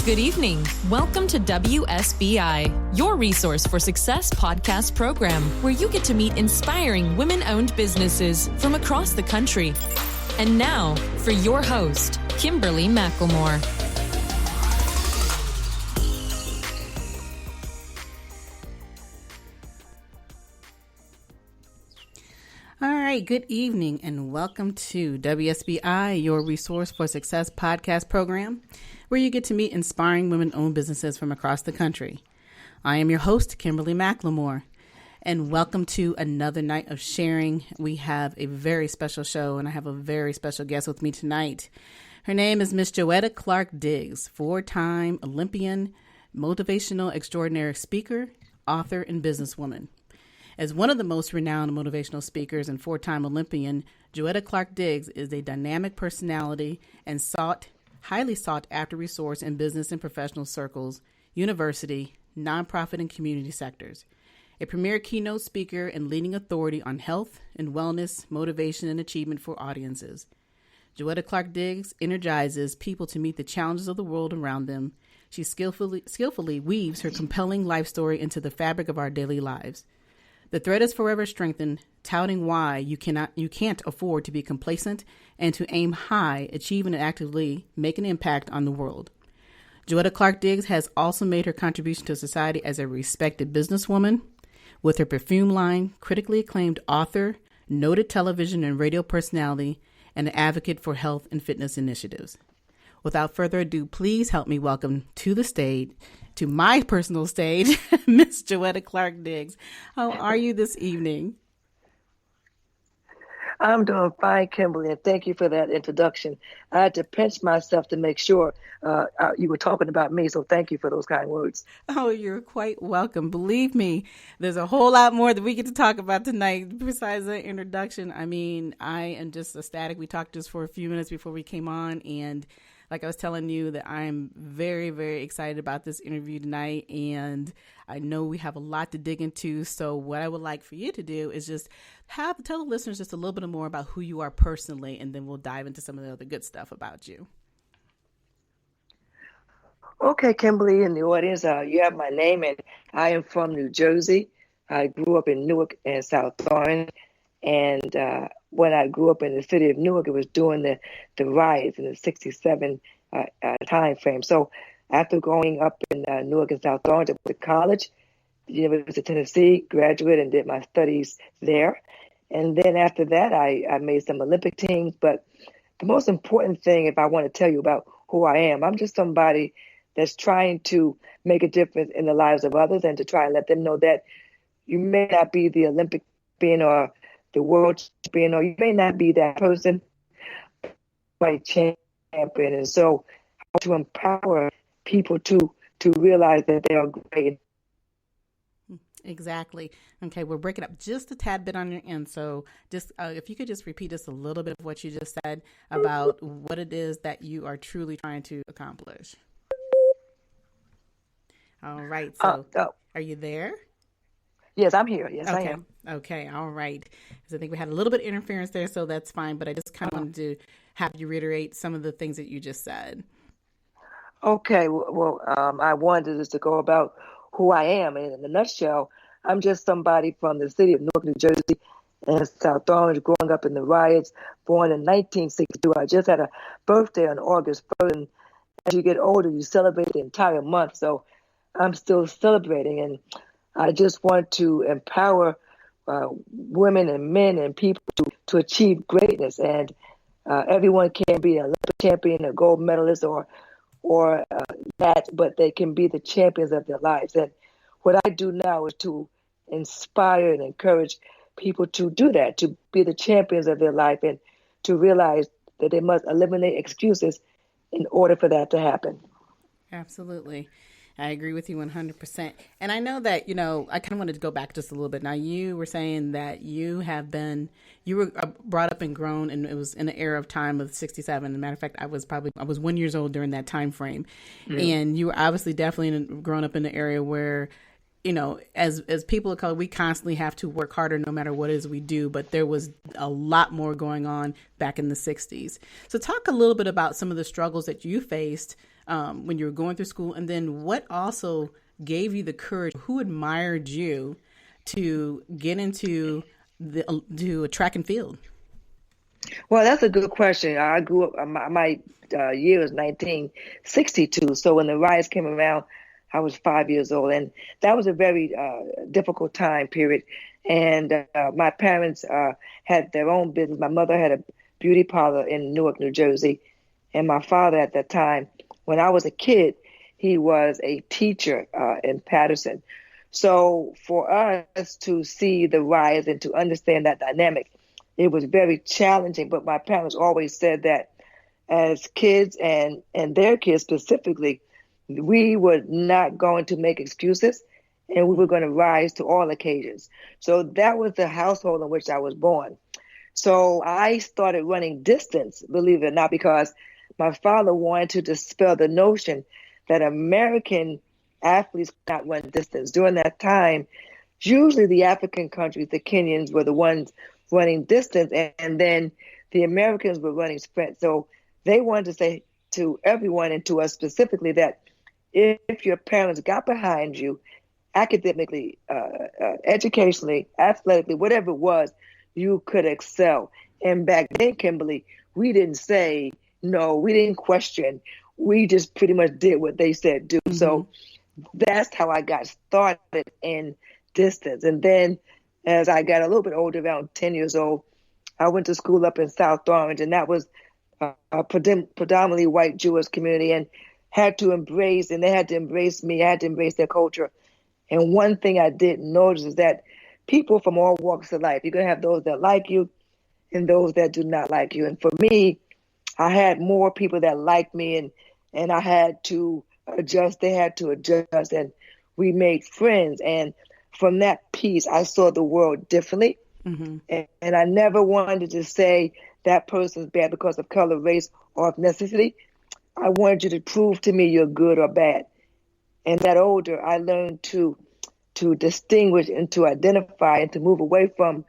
Good evening. Welcome to WSBI, your resource for success podcast program, where you get to meet inspiring women-owned businesses from across the country. And now, for your host, Kimberly McLemore. All right, good evening and welcome to WSBI, your resource for success podcast program, where you get to meet inspiring women-owned businesses from across the country. I am your host, Kimberly McLemore, and welcome to another night of sharing. We have a very special show, and I have a very special guest with me tonight. Her name is Miss Joetta Clark Diggs, four-time Olympian, motivational extraordinaire speaker, author, and businesswoman. As one of the most renowned motivational speakers and four-time Olympian, Joetta Clark Diggs is a dynamic personality and highly sought after resource in business and professional circles, university, nonprofit, and community sectors. A premier keynote speaker and leading authority on health and wellness, motivation, and achievement for audiences. Joetta Clark Diggs energizes people to meet the challenges of the world around them. She skillfully weaves her compelling life story into the fabric of our daily lives. The thread is forever strengthened, touting why you can't afford to be complacent and to aim high, achieve and actively make an impact on the world. Joetta Clark Diggs has also made her contribution to society as a respected businesswoman. With her perfume line, critically acclaimed author, noted television and radio personality, and an advocate for health and fitness initiatives. Without further ado, please help me welcome to the stage, to my personal stage, Miss Joetta Clark Diggs. How are you this evening? I'm doing fine, Kimberly, and thank you for that introduction. I had to pinch myself to make sure you were talking about me, so thank you for those kind words. Oh, you're quite welcome. Believe me, there's a whole lot more that we get to talk about tonight besides the introduction. I mean, I am just ecstatic. We talked just for a few minutes before we came on, and like I was telling you, that I'm very, very excited about this interview tonight, and I know we have a lot to dig into. So what I would like for you to do is just tell the listeners just a little bit more about who you are personally, and then we'll dive into some of the other good stuff about you. Okay, Kimberly, in the audience, you have my name, and I am from New Jersey. I grew up in Newark and South Orange, and when I grew up in the city of Newark, it was during the riots in the 67 time frame. So after growing up in Newark and South Orange, I went to college, the University of Tennessee, graduated and did my studies there. And then after that, I made some Olympic teams. But the most important thing, if I want to tell you about who I am, I'm just somebody that's trying to make a difference in the lives of others and to try and let them know that you may not be the Olympic champion or the world champion, or you may not be that person, but champion. And so to empower people to realize that they are great. Exactly. Okay, we're breaking up just a tad bit on your end. So just if you could just repeat just a little bit of what you just said about what it is that you are truly trying to accomplish. All right. So are you there? Yes, I'm here. Yes, okay. I am. Okay. All right. So I think we had a little bit of interference there, so that's fine. But I just kind of wanted to have you reiterate some of the things that you just said. Okay. Well, I wanted just to go about who I am. And in a nutshell, I'm just somebody from the city of Newark, New Jersey, and South Orange, growing up in the riots, born in 1962. I just had a birthday on August 1st. And as you get older, you celebrate the entire month. So I'm still celebrating. And I just want to empower women and men and people to achieve greatness. And everyone can be an Olympic champion, a gold medalist, or that, but they can be the champions of their lives. And what I do now is to inspire and encourage people to do that, to be the champions of their life, and to realize that they must eliminate excuses in order for that to happen. Absolutely. I agree with you 100%. And I know that, I kind of wanted to go back just a little bit. Now, you were saying that you were brought up and grown, and it was in the era of time of 67. As a matter of fact, I was 1 year old during that time frame. Mm-hmm. And you were obviously definitely grown up in the area where, as people of color, we constantly have to work harder no matter what it is we do. But there was a lot more going on back in the 60s. So talk a little bit about some of the struggles that you faced when you were going through school? And then what also gave you the courage? Who admired you to get into do track and field? Well, that's a good question. I grew up, my year was 1962. So when the riots came around, I was 5 years old. And that was a very difficult time period. And my parents had their own business. My mother had a beauty parlor in Newark, New Jersey. And my father at that time, when I was a kid, he was a teacher in Patterson. So for us to see the riots and to understand that dynamic, it was very challenging. But my parents always said that as kids and their kids specifically, we were not going to make excuses and we were going to rise to all occasions. So that was the household in which I was born. So I started running distance, believe it or not, because my father wanted to dispel the notion that American athletes could not run distance. During that time, usually the African countries, the Kenyans, were the ones running distance, and then the Americans were running sprint. So they wanted to say to everyone and to us specifically that if your parents got behind you academically, educationally, athletically, whatever it was, you could excel. And back then, Kimberly, we didn't say no, we didn't question. We just pretty much did what they said do. Mm-hmm. So that's how I got started in distance. And then as I got a little bit older, around 10 years old, I went to school up in South Orange, and that was a predominantly white Jewish community, and had to embrace, and they had to embrace me. I had to embrace their culture. And one thing I did notice is that people from all walks of life, you're going to have those that like you and those that do not like you. And for me, I had more people that liked me, and I had to adjust. They had to adjust, and we made friends. And from that piece, I saw the world differently. Mm-hmm. And I never wanted to say that person's bad because of color, race, or ethnicity. I wanted you to prove to me you're good or bad. And that older, I learned to distinguish and to identify and to move away from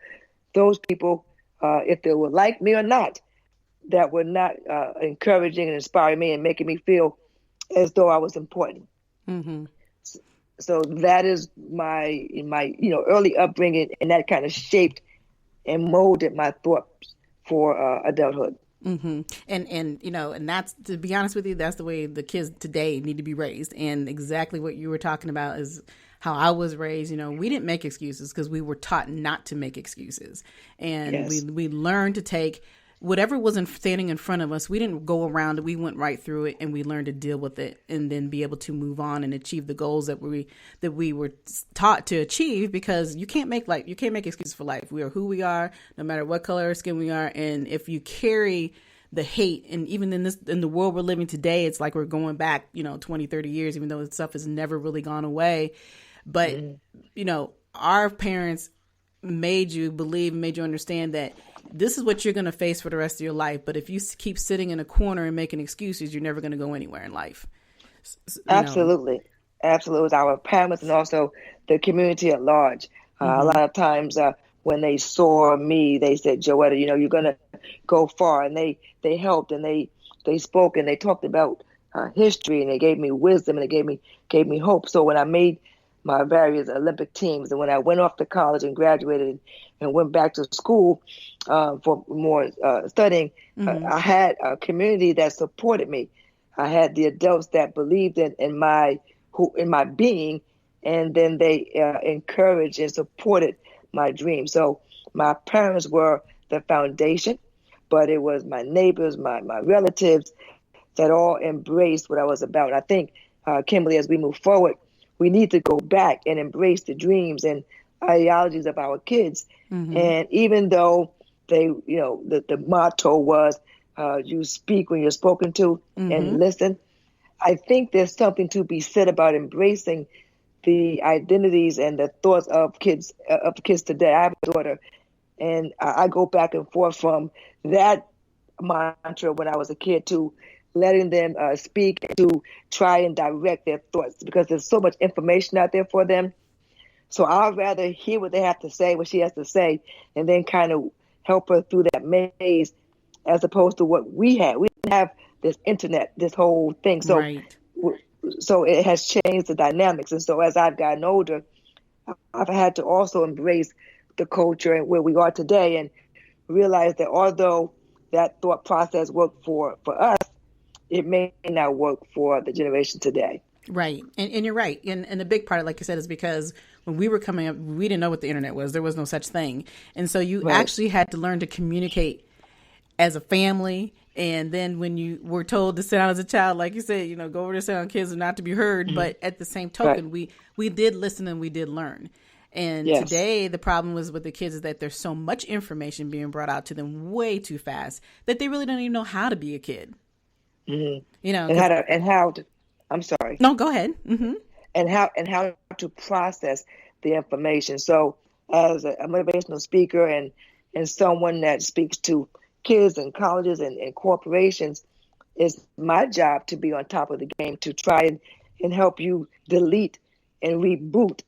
those people, if they were like me or not, that were not encouraging and inspiring me and making me feel as though I was important. Mm-hmm. So that is my early upbringing, and that kind of shaped and molded my thoughts for adulthood. Mm-hmm. And that's, to be honest with you, that's the way the kids today need to be raised. And exactly what you were talking about is how I was raised. We didn't make excuses because we were taught not to make excuses. And yes, we learned to take whatever wasn't standing in front of us. We didn't go around it. We went right through it, and we learned to deal with it, and then be able to move on and achieve the goals that we were taught to achieve. Because you can't make excuses for life. We are who we are, no matter what color of skin we are. And if you carry the hate, and even in the world we're living today, it's like we're going back 20, 30 years, even though the stuff has never really gone away. But our parents made you believe, made you understand that this is what you're going to face for the rest of your life. But if you keep sitting in a corner and making excuses, you're never going to go anywhere in life. Absolutely. Absolutely. Our parents and also the community at large. Mm-hmm. A lot of times when they saw me, they said, Joetta, you're going to go far. And they helped, and they spoke, and they talked about history, and they gave me wisdom, and they gave me hope. So when I made my various Olympic teams, and when I went off to college and graduated and went back to school for more studying, mm-hmm. I had a community that supported me. I had the adults that believed in my being, and then they encouraged and supported my dream. So my parents were the foundation, but it was my neighbors, my relatives that all embraced what I was about. I think, Kimberly, as we move forward, we need to go back and embrace the dreams and ideologies of our kids. Mm-hmm. And even though they, the motto was, you speak when you're spoken to, mm-hmm. and listen, I think there's something to be said about embracing the identities and the thoughts of kids today. I have a daughter, and I go back and forth from that mantra when I was a kid to letting them speak, and to try and direct their thoughts, because there's so much information out there for them. So I'd rather hear what they have to say, what she has to say, and then kind of help her through that maze, as opposed to what we had. We didn't have this internet, this whole thing. So, Right. so it has changed the dynamics. And so as I've gotten older, I've had to also embrace the culture and where we are today and realize that although that thought process worked for us, it may not work for the generation today. Right. And you're right. And the big part, like you said, is because when we were coming up, we didn't know what the internet was. There was no such thing. And so you actually had to learn to communicate as a family. And then when you were told to sit down as a child, like you said, go over to sit down, kids are not to be heard. Mm-hmm. But at the same token, we did listen and we did learn. And today, the problem was with the kids is that there's so much information being brought out to them way too fast that they really don't even know how to be a kid. Mm-hmm. I'm sorry. No, go ahead. Mm-hmm. And how to process the information. So as a motivational speaker and someone that speaks to kids and colleges and corporations, it's my job to be on top of the game, to try and help you delete and reboot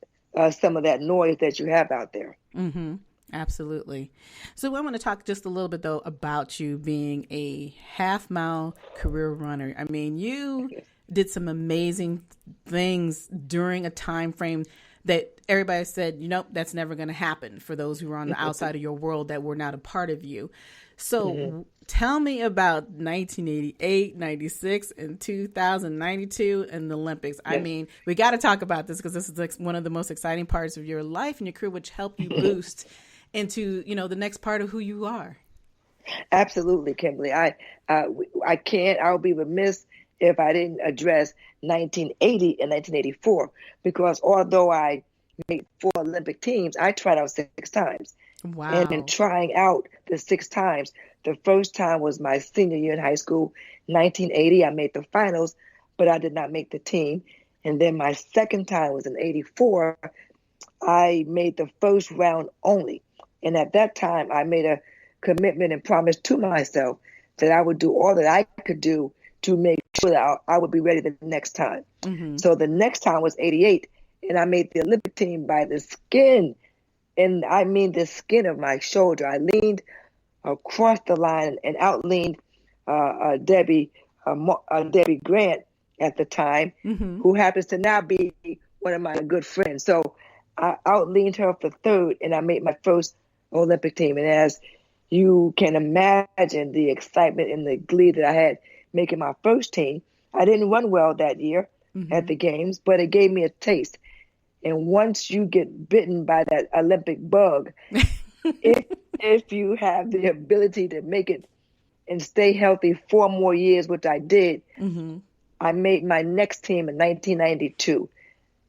some of that noise that you have out there. Mm-hmm. Absolutely. So I want to talk just a little bit, though, about you being a half-mile career runner. I mean, you did some amazing things during a time frame that everybody said, that's never going to happen for those who were on the outside of your world that were not a part of you. So tell me about 1988, 96, and 2092 and the Olympics. Yes. I mean, we got to talk about this because this is like one of the most exciting parts of your life and your career, which helped you boost into, the next part of who you are. Absolutely, Kimberly. I can't, I'll be remiss if I didn't address 1980 and 1984, because although I made 4 Olympic teams, I tried out 6 times. Wow. And in trying out the 6 times, the first time was my senior year in high school, 1980. I made the finals, but I did not make the team. And then my second time was in 84. I made the first round only. And at that time, I made a commitment and promise to myself that I would do all that I could do to make sure that I would be ready the next time. Mm-hmm. So the next time was 88, and I made the Olympic team by the skin. And I mean the skin of my shoulder. I leaned across the line and outleaned Debbie Grant at the time, who happens to now be one of my good friends. So I outleaned her for third, and I made my first Olympic team. And as you can imagine, the excitement and the glee that I had making my first team, I didn't run well that year at the games, but it gave me a taste. And once you get bitten by that Olympic bug, if you have the ability to make it and stay healthy 4 more years, which I did, I made my next team in 1992.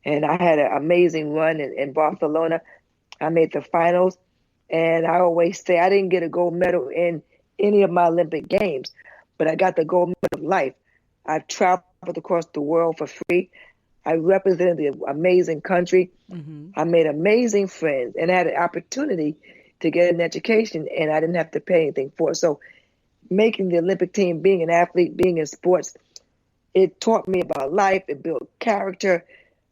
And I had an amazing run in Barcelona. I made the finals. And I always say I didn't get a gold medal in any of my Olympic games, but I got the gold medal of life. I've traveled across the world for free. I represented the amazing country. I made amazing friends and had an opportunity to get an education, and I didn't have to pay anything for it. So making the Olympic team, being an athlete, being in sports, it taught me about life. It built character.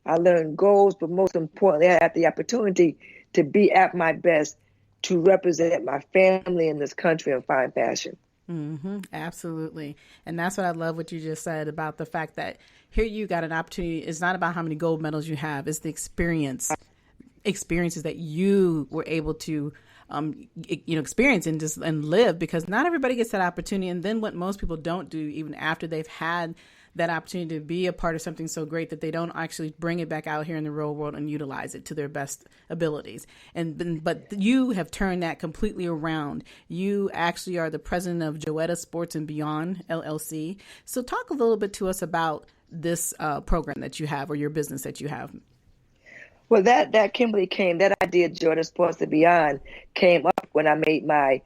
I learned goals, but most importantly, I had the opportunity to be at my best, to represent my family in this country in fine fashion. Absolutely. And that's what I love what you just said about the fact that here you got an opportunity. It's not about how many gold medals you have. It's the experiences that you were able to, experience and live, because not everybody gets that opportunity. And then what most people don't do, even after they've had that opportunity to be a part of something so great, that they don't actually bring it back out here in the real world and utilize it to their best abilities. But you have turned that completely around. You actually are the president of Joetta Sports and Beyond LLC. So talk a little bit to us about this program that you have, or your business that you have. Well, that idea, Joetta Sports and Beyond, came up when I made my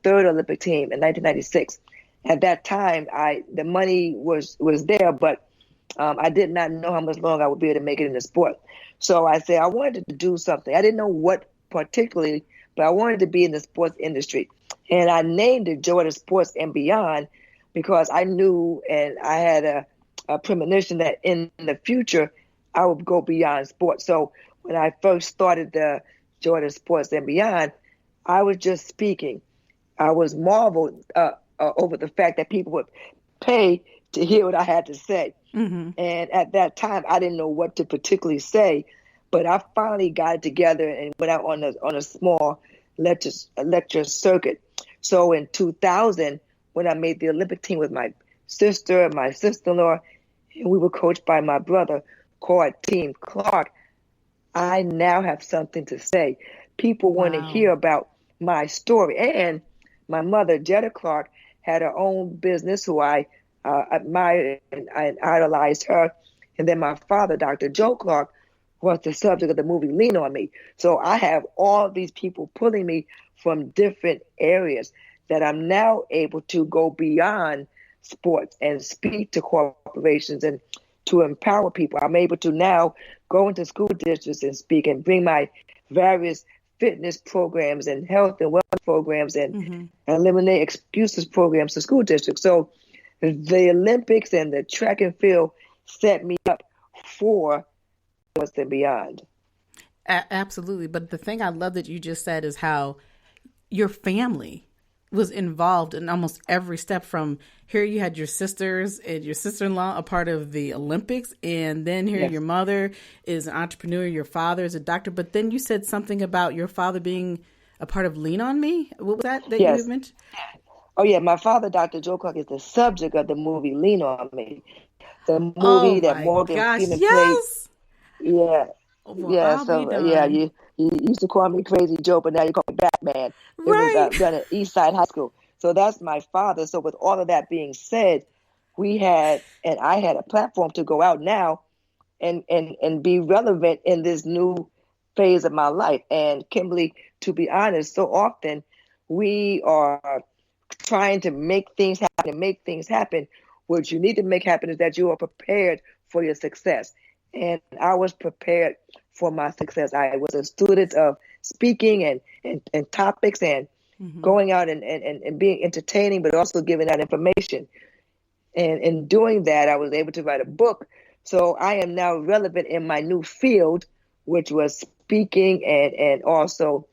third Olympic team in 1996. At that time, the money was there, but I did not know how much longer I would be able to make it in the sport. So I said I wanted to do something. I didn't know what particularly, but I wanted to be in the sports industry. And I named it Joetta Sports and Beyond because I knew, and I had a premonition that in the future, I would go beyond sports. So when I first started the Joetta Sports and Beyond, I was just speaking. I was marveled over the fact that people would pay to hear what I had to say. And at that time, I didn't know what to particularly say, but I finally got it together and went out on a small lecture circuit. So in 2000, when I made the Olympic team with my sister and my sister-in-law, and we were coached by my brother, called Team Clark, I now have something to say. People want to hear about my story. And my mother, Joetta Clark, had her own business who I admired and I idolized her. And then my father, Dr. Joe Clark, was the subject of the movie Lean on Me. So I have all these people pulling me from different areas that I'm now able to go beyond sports and speak to corporations and to empower people. I'm able to now go into school districts and speak and bring my various fitness programs and health and wellness programs and eliminate excuses programs to school districts. So the Olympics and the track and field set me up for what's and beyond. Absolutely. But the thing I love that you just said is how your family was involved in almost every step. From here you had your sisters and your sister-in-law a part of the Olympics, and then here your mother is an entrepreneur, your father is a doctor, but then you said something about your father being a part of Lean on Me. What was that you had mentioned? Oh yeah, my father, Dr. Joe Clark, is the subject of the movie Lean on Me. The movie that Morgan Freeman played. Yeah. You used to call me Crazy Joe, but now you call me Batman. Right. It was done at Eastside High School. So that's my father. So with all of that being said, I had a platform to go out now and be relevant in this new phase of my life. And Kimberly, to be honest, so often we are trying to make things happen. What you need to make happen is that you are prepared for your success. And I was prepared for my success. I was a student of speaking and topics and going out and being entertaining, but also giving out information. And in doing that, I was able to write a book. So I am now relevant in my new field, which was speaking and also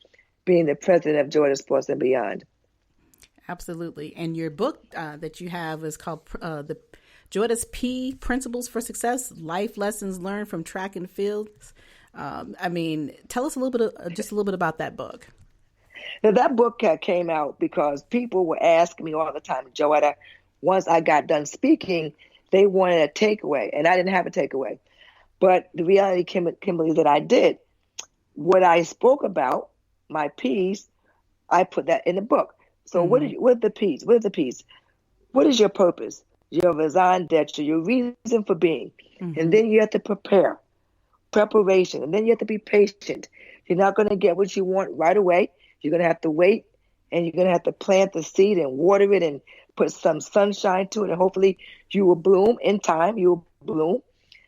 being the president of Joetta Sports and Beyond. Absolutely. And your book that you have is called the Joetta's P Principles for Success, Life Lessons Learned from Track and Fields. Tell us a little bit about that book. Now, that book came out because people were asking me all the time, Joetta, once I got done speaking, they wanted a takeaway, and I didn't have a takeaway. But the reality, Kimberly, is that I did. What I spoke about, my P's, I put that in the book. So what are the P's? What are the P's? What is your purpose? Your raison d'etre, your reason for being. And then you have to preparation. And then you have to be patient. You're not going to get what you want right away. You're going to have to wait, and you're going to have to plant the seed and water it and put some sunshine to it. And hopefully you will bloom in time. You will bloom.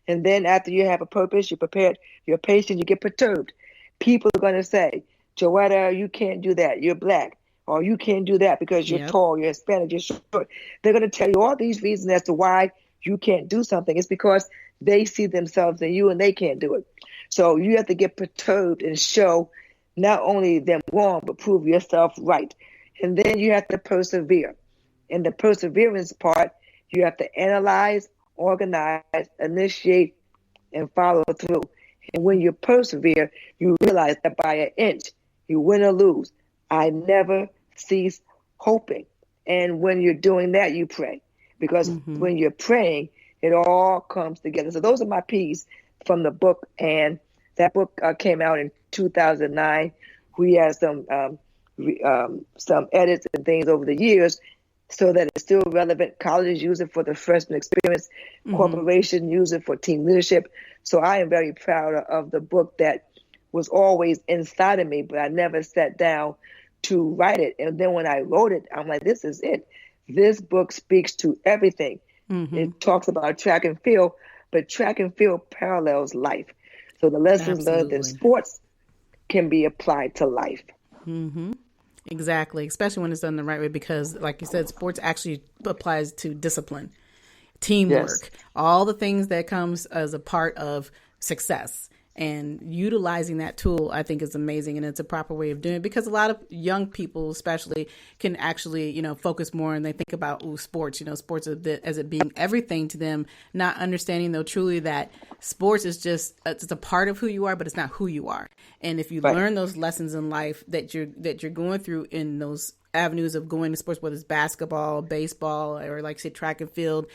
And then after you have a purpose, you're prepared, you're patient, you get perturbed. People are going to say, Joetta, you can't do that. You're black. Or you can't do that because you're tall, you're Hispanic, you're short. They're going to tell you all these reasons as to why you can't do something. It's because they see themselves in you and they can't do it. So you have to get perturbed and show not only them wrong, but prove yourself right. And then you have to persevere. In the perseverance part, you have to analyze, organize, initiate, and follow through. And when you persevere, you realize that by an inch, you win or lose. I never cease hoping. And when you're doing that, you pray. Because when you're praying, it all comes together. So those are my P's from the book. And that book came out in 2009. We had some edits and things over the years so that it's still relevant. Colleges use it for the freshman experience. Corporations use it for team leadership. So I am very proud of the book that was always inside of me, but I never sat down to write it. And then when I wrote it, I'm like, this is it. This book speaks to everything. It talks about track and field, but track and field parallels life. So the lessons learned in sports can be applied to life. Exactly, especially when it's done the right way, because like you said, sports actually applies to discipline, teamwork, all the things that comes as a part of success. And utilizing that tool, I think, is amazing. And it's a proper way of doing it, because a lot of young people, especially, can actually, focus more, and they think about sports, sports as it being everything to them, not understanding, though, truly that sports is just, it's a part of who you are, but it's not who you are. And if you learn those lessons in life that you're going through in those avenues of going to sports, whether it's basketball, baseball, or like say track and field,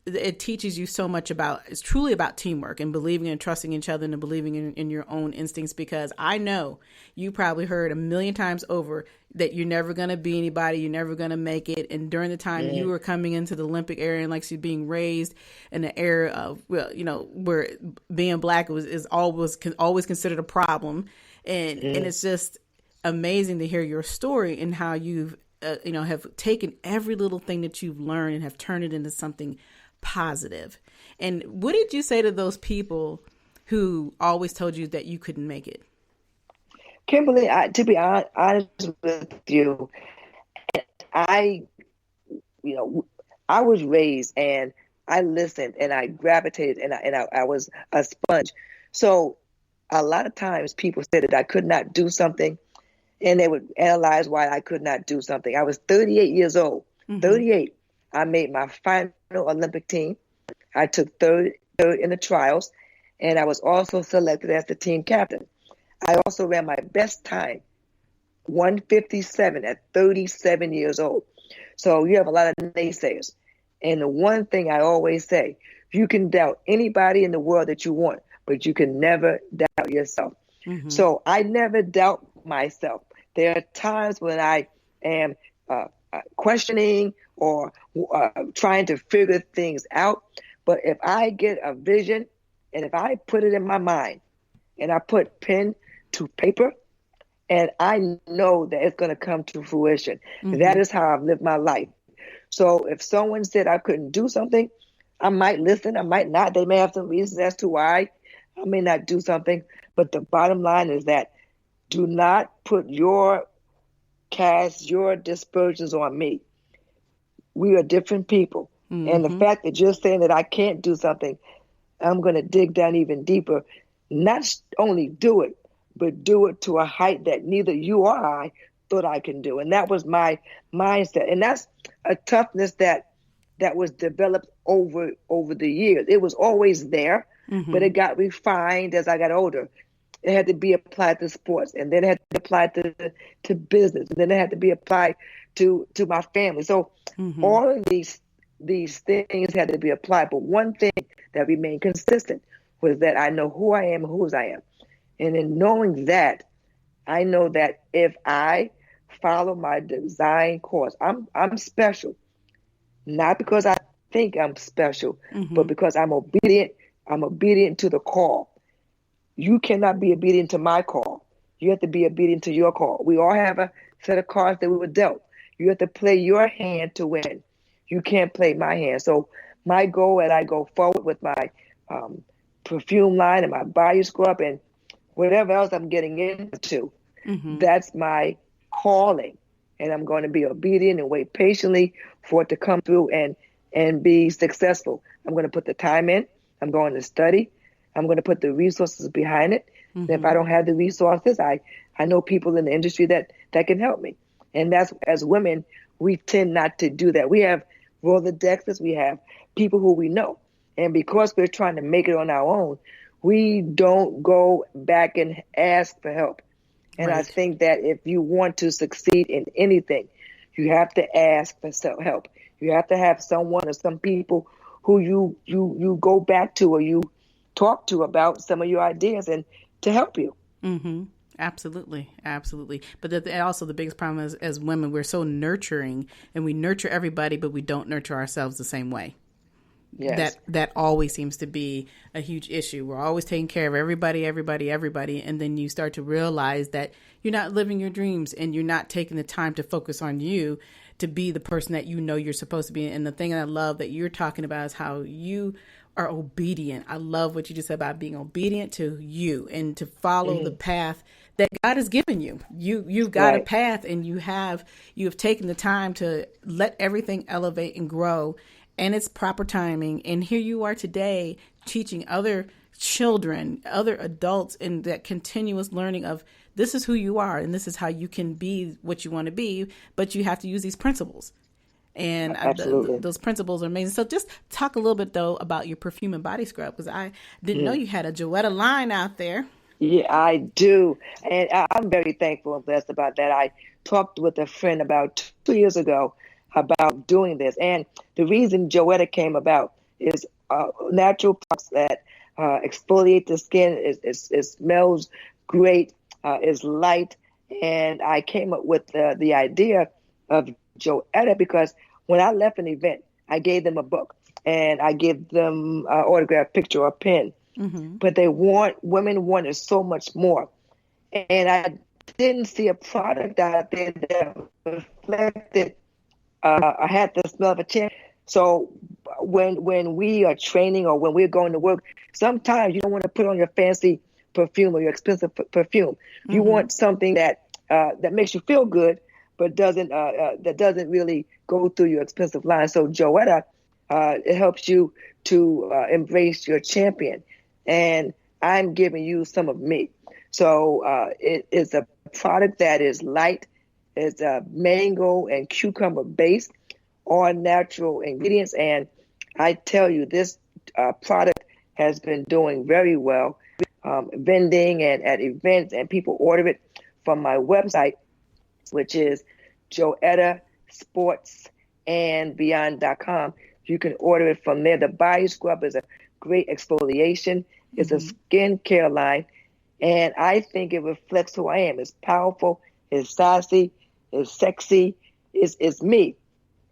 it teaches you so much it's truly about teamwork and believing and trusting each other and believing in your own instincts, because I know you probably heard a million times over that you're never going to be anybody, you're never going to make it. And during the time you were coming into the Olympic era, and like you being raised in an era of, where being Black is always considered a problem. And it's just amazing to hear your story and how you've, have taken every little thing that you've learned and have turned it into something positive. And what did you say to those people who always told you that you couldn't make it? Kimberly, to be honest with you, I was raised and I listened and I gravitated and I was a sponge. So a lot of times people said that I could not do something, and they would analyze why I could not do something. I was 38 years old. 38. I made my final Olympic team. I took third in the trials, and I was also selected as the team captain. I also ran my best time, 1:57 at 37 years old. So you have a lot of naysayers. And the one thing I always say, you can doubt anybody in the world that you want, but you can never doubt yourself. So I never doubt myself. There are times when I am questioning or trying to figure things out. But if I get a vision and if I put it in my mind and I put pen to paper, and I know that it's going to come to fruition. That is how I've lived my life. So if someone said I couldn't do something, I might listen, I might not. They may have some reasons as to why I may not do something. But the bottom line is that do not put your dispersions on me. We are different people. And the fact that you're saying that I can't do something, I'm going to dig down even deeper. Not only do it, but do it to a height that neither you or I thought I can do. And that was my mindset. And that's a toughness that was developed over the years. It was always there, but it got refined as I got older. It had to be applied to sports, and then it had to be applied to business, and then it had to be applied to my family. So all of these things had to be applied. But one thing that remained consistent was that I know who I am and whose I am. And in knowing that, I know that if I follow my design course, I'm special. Not because I think I'm special, but because I'm obedient. I'm obedient to the call. You cannot be obedient to my call. You have to be obedient to your call. We all have a set of cards that we were dealt. You have to play your hand to win. You can't play my hand. So my goal as I go forward with my perfume line and my body scrub and whatever else I'm getting into, that's my calling. And I'm going to be obedient and wait patiently for it to come through and be successful. I'm going to put the time in. I'm going to study. I'm going to put the resources behind it. And if I don't have the resources, I know people in the industry that can help me. And that's, as women, we tend not to do that. We have Rolodexes, we have people who we know. And because we're trying to make it on our own, we don't go back and ask for help. And I think that if you want to succeed in anything, you have to ask for help. You have to have someone or some people who you go back to or you talk to about some of your ideas and to help you. Absolutely. Absolutely. But also the biggest problem is, as women, we're so nurturing, and we nurture everybody, but we don't nurture ourselves the same way. Yes. That always seems to be a huge issue. We're always taking care of everybody. And then you start to realize that you're not living your dreams and you're not taking the time to focus on you to be the person that you know you're supposed to be. And the thing I love that you're talking about is how you are obedient. I love what you just said about being obedient to you and to follow the path that God has given you. You've got a path, and you have taken the time to let everything elevate and grow, and it's proper timing. And here you are today teaching other children, other adults, in that continuous learning of this is who you are and this is how you can be what you want to be, but you have to use these principles. And Absolutely. those principles are amazing. So just talk a little bit, though, about your perfume and body scrub, because I didn't know you had a Joetta line out there. Yeah, I do. And I'm very thankful and blessed about that. I talked with a friend about 2 years ago about doing this. And the reason Joetta came about is natural products that exfoliate the skin. It smells great. Is light. And I came up with the idea of Joetta because when I left an event, I gave them a book and I gave them an autographed picture or a pen. Mm-hmm. But women wanted so much more. And I didn't see a product out there that reflected, I had the smell of a champion. So when we are training or when we're going to work, sometimes you don't want to put on your fancy perfume or your expensive perfume. Mm-hmm. You want something that makes you feel good, but that doesn't really go through your expensive line. So Joetta, it helps you to embrace your champion. And I'm giving you some of me. So it is a product that is light. It's mango and cucumber based, all natural ingredients. And I tell you, this product has been doing very well, vending and at events, and people order it from my website, which is joettasportsandbeyond.com. You can order it from there. The body scrub is a great exfoliation. It's a skincare line. And I think it reflects who I am. It's powerful, it's sassy, it's sexy, it's me.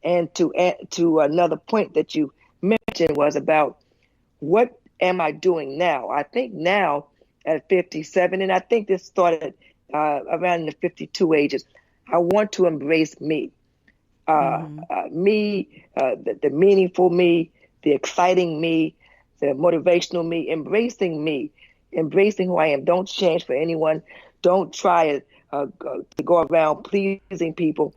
And to add to another point that you mentioned was about what am I doing now? I think now at 57, and I think this started around the 52 ages, I want to embrace me. Me, the meaningful me, the exciting me, the motivational me, embracing who I am. Don't change for anyone. Don't try to go around pleasing people.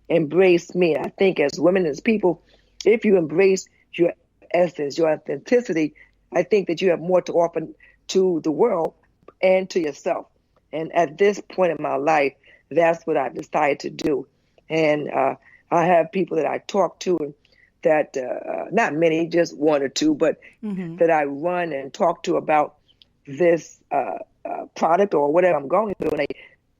Embrace me. I think as women, as people, if you embrace your essence, your authenticity, I think that you have more to offer to the world and to yourself. And at this point in my life, that's what I've decided to do. And I have people that I talk to that, not many, just one or two, but that I run and talk to about this product or whatever I'm going through. And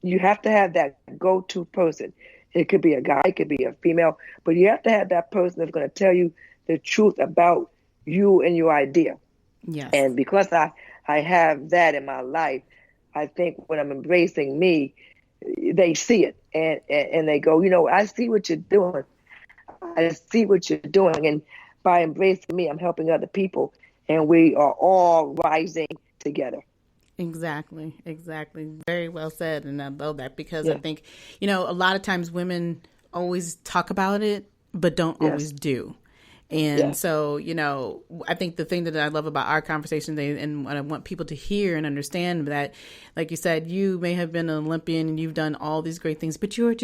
you have to have that go-to person. It could be a guy, it could be a female, but you have to have that person that's going to tell you the truth about you and your idea. Yes. And because I have that in my life, I think when I'm embracing me, they see it and they go, I see what you're doing. I see what you're doing. And by embracing me, I'm helping other people. And we are all rising together. Exactly. Very well said. And I love that because I think, a lot of times women always talk about it, but don't always do. And so, I think the thing that I love about our conversation today, and what I want people to hear and understand, that, like you said, you may have been an Olympian and you've done all these great things, but you are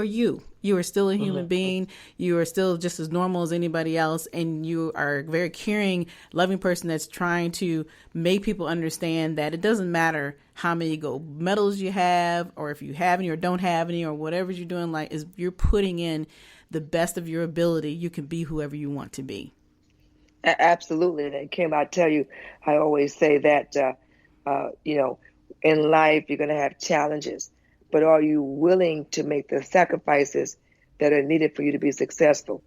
you. You are still a human being. You are still just as normal as anybody else. And you are a very caring, loving person that's trying to make people understand that it doesn't matter how many gold medals you have, or if you have any or don't have any, or whatever you're doing, like, is you're putting in the best of your ability. You can be whoever you want to be. Absolutely. And Kim, I tell you, I always say that, in life, you're going to have challenges, but are you willing to make the sacrifices that are needed for you to be successful?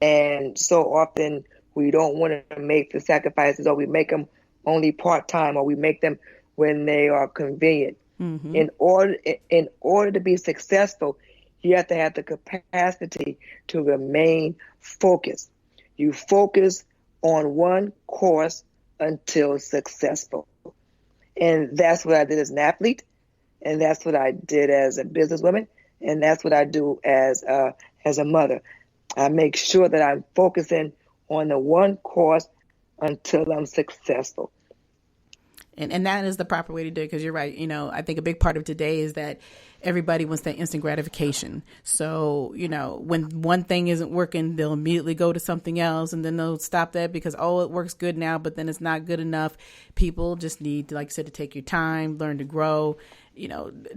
And so often we don't want to make the sacrifices, or we make them only part-time, or we make them when they are convenient. Mm-hmm. In order to be successful, you have to have the capacity to remain focused. You focus on one course until successful. And that's what I did as an athlete. And that's what I did as a businesswoman. And that's what I do as a mother. I make sure that I'm focusing on the one course until I'm successful. And that is the proper way to do it, because you're right. I think a big part of today is that everybody wants that instant gratification. So, when one thing isn't working, they'll immediately go to something else, and then they'll stop that because, it works good now, but then it's not good enough. People just need, like I said, to take your time, learn to grow,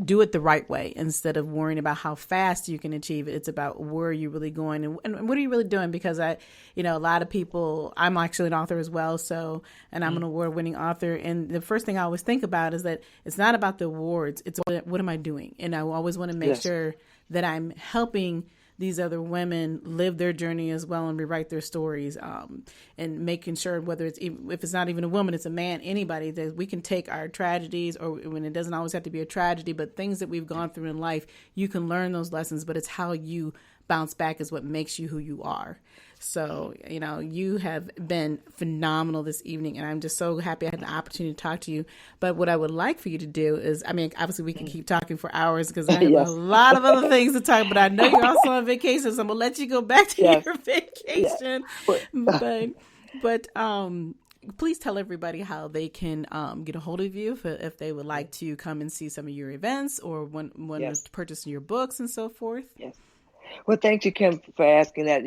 do it the right way instead of worrying about how fast you can achieve it. It's about where you're really going and what are you really doing? Because a lot of people, I'm actually an author as well. So, and I'm an award-winning author. And the first thing I always think about is that it's not about the awards. It's what am I doing? And I always want to make sure that I'm helping these other women live their journey as well and rewrite their stories, and making sure whether if it's not even a woman, it's a man, anybody, that we can take our tragedies, or when it doesn't always have to be a tragedy, but things that we've gone through in life, you can learn those lessons, but it's how you bounce back is what makes you who you are. So, you have been phenomenal this evening, and I'm just so happy I had the opportunity to talk to you. But what I would like for you to do is, obviously we can keep talking for hours because I have a lot of other things to talk, but I know you're also on vacation, so I'm going to let you go back to your vacation. But please tell everybody how they can get a hold of you if they would like to come and see some of your events or want to purchase your books and so forth. Yes. Well, thank you, Kim, for asking that.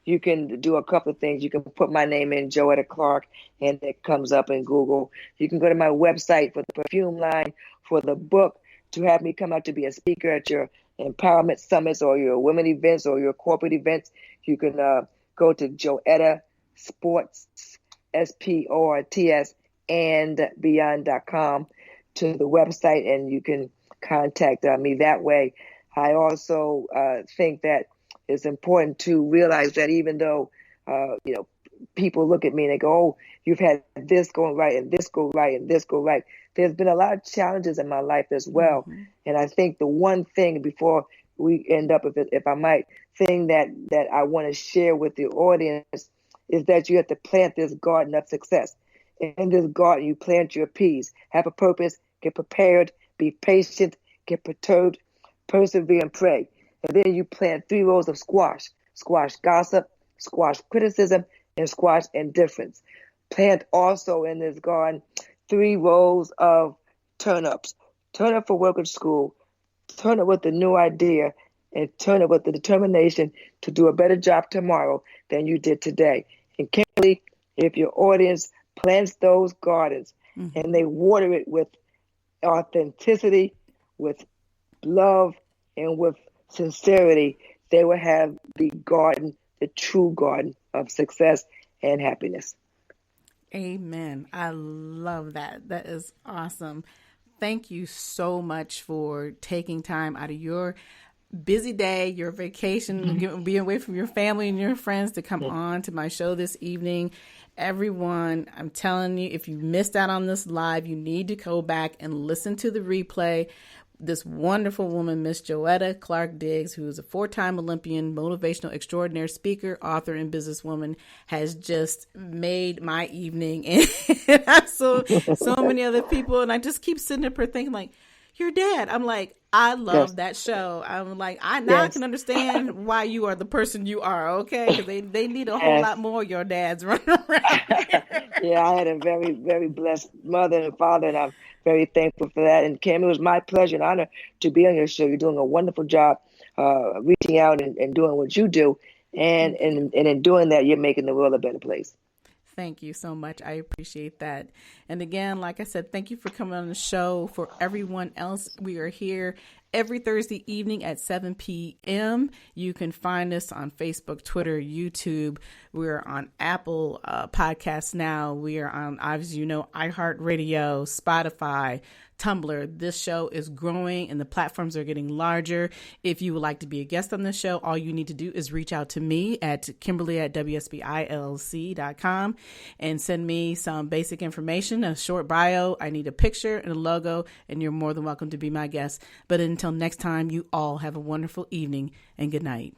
You can do a couple of things. You can put my name in, Joetta Clark, and it comes up in Google. You can go to my website for the perfume line, for the book, to have me come out to be a speaker at your empowerment summits or your women events or your corporate events. You can go to Joetta Sports, SPORTS, and beyond.com to the website, and you can contact me that way. I also think that it's important to realize that even though, people look at me and they go, oh, you've had this going right and this go right and this go right. There's been a lot of challenges in my life as well. Mm-hmm. And I think the one thing before we end up with it, if I might, thing that I want to share with the audience is that you have to plant this garden of success. In this garden, you plant your peas, have a purpose, get prepared, be patient, get perturbed, persevere and pray. And then you plant 3 rows of squash gossip, squash criticism, and squash indifference. Plant also in this garden 3 rows of turnips. Turnip for work at school, turnip with a new idea, and turnip with the determination to do a better job tomorrow than you did today. And Kimberly, if your audience plants those gardens and they water it with authenticity, with love, and with sincerity, they will have the garden, the true garden of success and happiness. Amen. I love that. That is awesome. Thank you so much for taking time out of your busy day, your vacation, being away from your family and your friends to come on to my show this evening. Everyone, I'm telling you, if you missed out on this live, you need to go back and listen to the replay. This wonderful woman, Miss Joetta Clark Diggs, who is a 4-time Olympian, motivational, extraordinaire speaker, author, and businesswoman, has just made my evening. And so many other people. And I just keep sitting up here thinking, like, your dad. I'm like, I love that show. I'm like, I can understand why you are the person you are, okay? Because they need a whole lot more of your dads running around here. Yeah, I had a very, very blessed mother and father, and I'm very thankful for that. And Kim, it was my pleasure and honor to be on your show. You're doing a wonderful job reaching out and doing what you do. And in doing that, you're making the world a better place. Thank you so much. I appreciate that. And again, like I said, thank you for coming on the show. For everyone else, we are here every Thursday evening at 7 p.m. You can find us on Facebook, Twitter, YouTube. We're on Apple Podcasts now. We are on, obviously, iHeartRadio, Spotify, Tumblr. This show is growing and the platforms are getting larger. If you would like to be a guest on this show, all you need to do is reach out to me at Kimberly@WSBILLC.com and send me some basic information, a short bio. I need a picture and a logo, and you're more than welcome to be my guest. But until next time, you all have a wonderful evening and good night.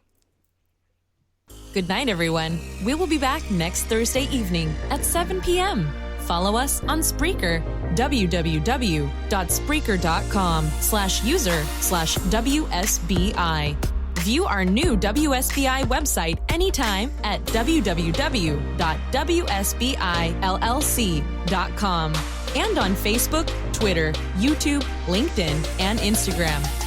Good night, everyone. We will be back next Thursday evening at 7 p.m. Follow us on Spreaker, www.spreaker.com/user/WSBI. View our new WSBI website anytime at www.wsbillc.com. and on Facebook, Twitter, YouTube, LinkedIn, and Instagram.